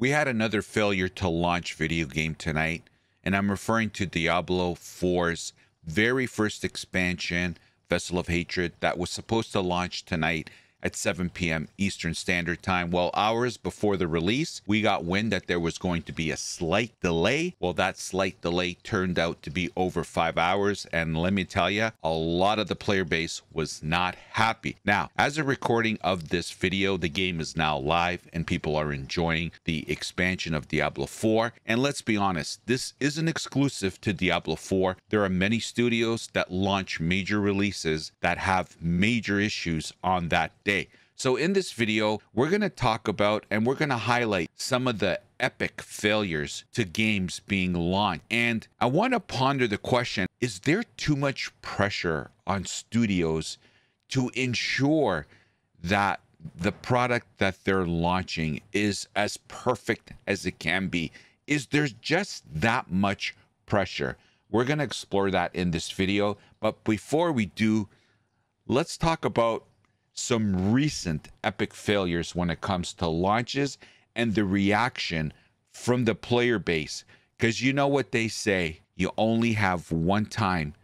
We had another failure to launch video game tonight, and I'm referring to Diablo 4's very first expansion, Vessel of Hatred, that was supposed to launch tonight at 7 p.m. Eastern Standard Time. Well, hours before the release, we got wind that there was going to be a slight delay. Well, that slight delay turned out to be over 5 hours, and let me tell you, a lot of the player base was not happy. Now, as a recording of this video, the game is now live and people are enjoying the expansion of Diablo 4. And let's be honest, this isn't exclusive to Diablo 4. There are many studios that launch major releases that have major issues on that day. So in this video, we're going to talk about and we're going to highlight some of the epic failures to games being launched. And I want to ponder the question, is there too much pressure on studios to ensure that the product that they're launching is as perfect as it can be? Is there just that much pressure? We're going to explore that in this video. But before we do, let's talk about some recent epic failures when it comes to launches and the reaction from the player base. Because you know what they say, you only have one time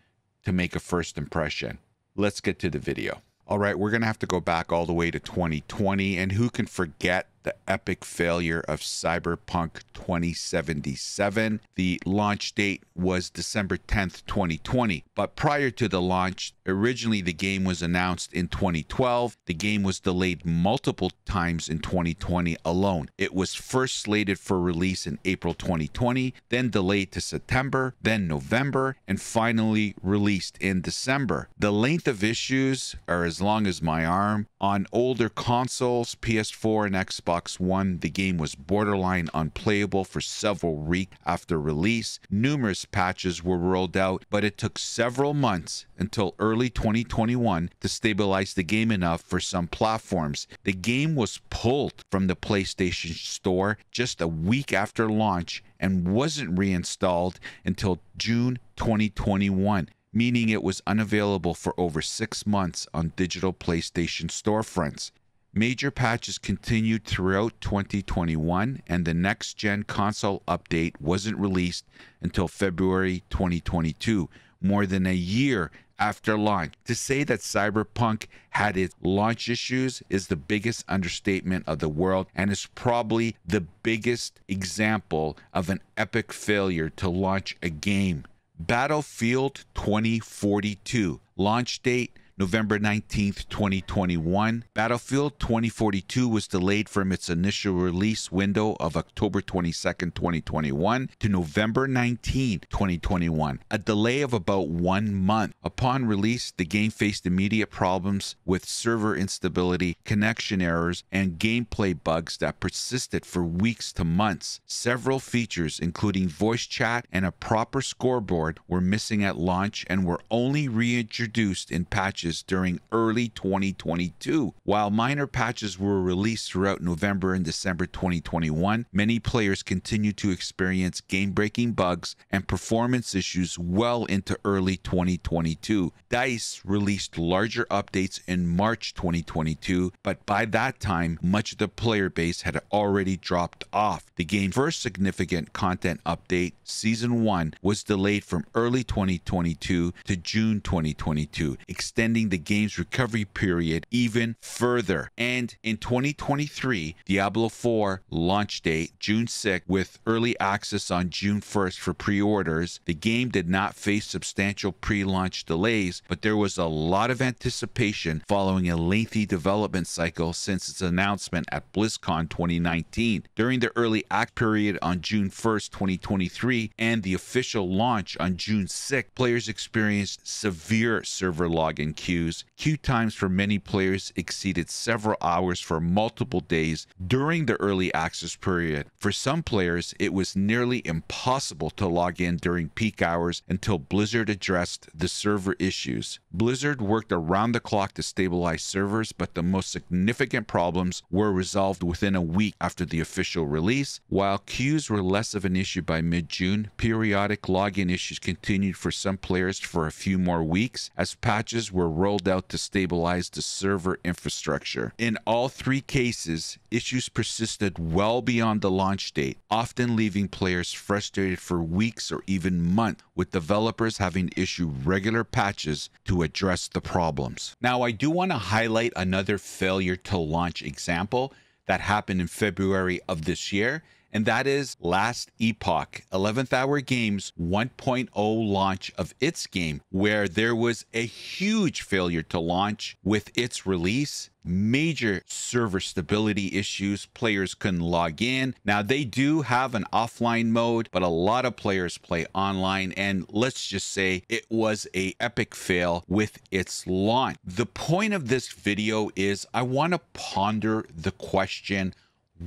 to make a first impression. Let's get to the video. All right, we're going to have to go back all the way to 2020, and who can forget the epic failure of Cyberpunk 2077. The launch date was December 10th, 2020. But prior to the launch, originally the game was announced in 2012. The game was delayed multiple times in 2020 alone. It was first slated for release in April 2020, then delayed to September, then November, and finally released in December. The length of issues are as long as my arm. On older consoles, PS4 and Xbox One, the game was borderline unplayable for several weeks after release. Numerous patches were rolled out, but it took several months until early 2021 to stabilize the game enough for some platforms. The game was pulled from the PlayStation Store just a week after launch and wasn't reinstalled until June 2021. Meaning it was unavailable for over 6 months on digital PlayStation storefronts. Major patches continued throughout 2021, and the next-gen console update wasn't released until February 2022, more than a year after launch. To say that Cyberpunk had its launch issues is the biggest understatement of the world, and is probably the biggest example of an epic failure to launch a game. Battlefield 2042, launch date November 19th, 2021. Battlefield 2042 was delayed from its initial release window of October 22nd, 2021 to November 19th, 2021, a delay of about 1 month. Upon release, the game faced immediate problems with server instability, connection errors, and gameplay bugs that persisted for weeks to months. Several features, including voice chat and a proper scoreboard, were missing at launch and were only reintroduced in patches during early 2022. While minor patches were released throughout November and December 2021, many players continued to experience game-breaking bugs and performance issues well into early 2022. DICE released larger updates in March 2022, but by that time, much of the player base had already dropped off. The game's first significant content update, Season 1, was delayed from early 2022 to June 2022, extending the game's recovery period even further. And in 2023, Diablo 4 launch date June 6th, with early access on June 1st for pre-orders. The game did not face substantial pre-launch delays, but there was a lot of anticipation following a lengthy development cycle since its announcement at BlizzCon 2019. During the early act period on June 1st, 2023, and the official launch on June 6th, players experienced severe server login queues. Queue times for many players exceeded several hours for multiple days during the early access period. For some players, it was nearly impossible to log in during peak hours until Blizzard addressed the server issues. Blizzard worked around the clock to stabilize servers, but the most significant problems were resolved within a week after the official release. While queues were less of an issue by mid-June, periodic login issues continued for some players for a few more weeks as patches were were rolled out to stabilize the server infrastructure. In all 3 cases, issues persisted well beyond the launch date, often leaving players frustrated for weeks or even months, with developers having to issue regular patches to address the problems. Now, I do want to highlight another failure to launch example that happened in February of this year, and that is last Epoch, 11th Hour Games 1.0 launch of its game, where there was a huge failure to launch with its release. Major server stability issues, players couldn't log in. Now, they do have an offline mode, but a lot of players play online, and let's just say it was an epic fail with its launch. The point of this video is I want to ponder the question,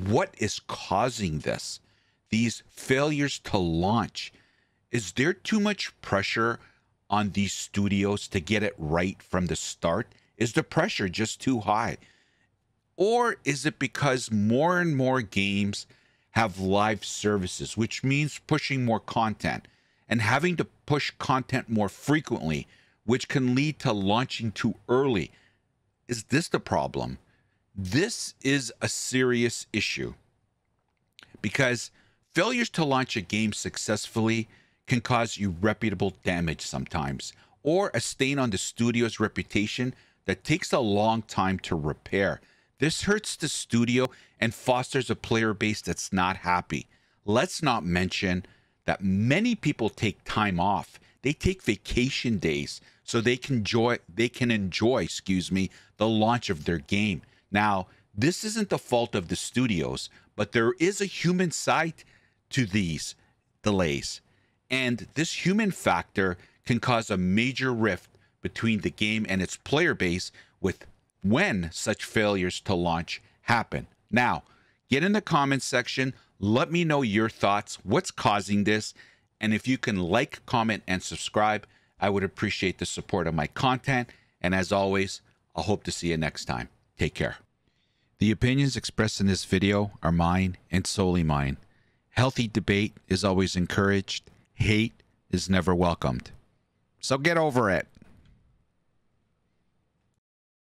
what is causing this? These failures to launch. Is there too much pressure on these studios to get it right from the start? Is the pressure just too high? Or is it because more and more games have live services, which means pushing more content and having to push content more frequently, which can lead to launching too early? Is this the problem? This is a serious issue because failures to launch a game successfully can cause irreparable damage sometimes, or a stain on the studio's reputation that takes a long time to repair. This hurts the studio and fosters a player base that's not happy. Let's not mention that many people take time off. They take vacation days so they can enjoy, the launch of their game. Now, this isn't the fault of the studios, but there is a human side to these delays. And this human factor can cause a major rift between the game and its player base with when such failures to launch happen. Now, get in the comments section. Let me know your thoughts. What's causing this? And if you can like, comment, and subscribe, I would appreciate the support of my content. And as always, I hope to see you next time. Take care. The opinions expressed in this video are mine and solely mine. Healthy debate is always encouraged. Hate is never welcomed. So get over it.